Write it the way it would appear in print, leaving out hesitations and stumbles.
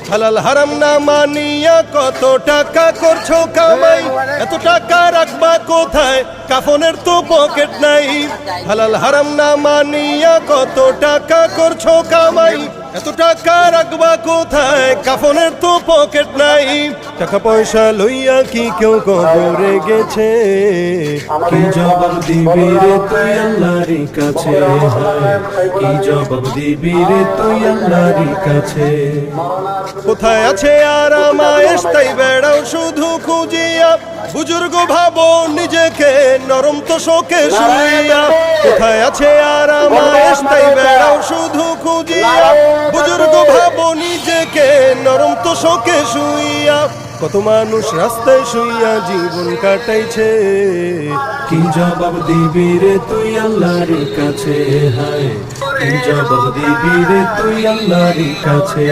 হালাল হারাম না মানিয়া কত টাকা করছো কামাই, এত টাকা রাখবা কোথায়, কাফনের তো পকেট নাই। হালাল হারাম না মানিয়া কত টাকা করছো কামাই, এত টাকা রাখবা কোথায়, কাফনের তো পকেট নাই। টাকা পয়সা লইয়া কি কেউ কবরে গেছে, কি জবাব দিবি রে তুই আল্লাহর কাছে, কি জবাব দিবি রে তুই আল্লাহর কাছে। কোথায় আছে আরাম আয়েশ তাই বেড়াও শুধু খুঁজিয়া, বুজুর্গ ভাবো নিজেকে নরম তো শোকে শুইয়া। কোথায় আছে আরাম আয়েশ তাই বেড়াও শুধু খুঁজিয়া, বুজুর্গ ভাবো নিজেকে নরম তো শোকে শুইয়া। কত মানুষ রাস্তায় শুইয়া জীবন কাটাইছে, কি জবাব দিবি রে তুই আল্লাহর কাছে, হায় কি জবাব দিবি রে তুই আল্লাহর কাছে।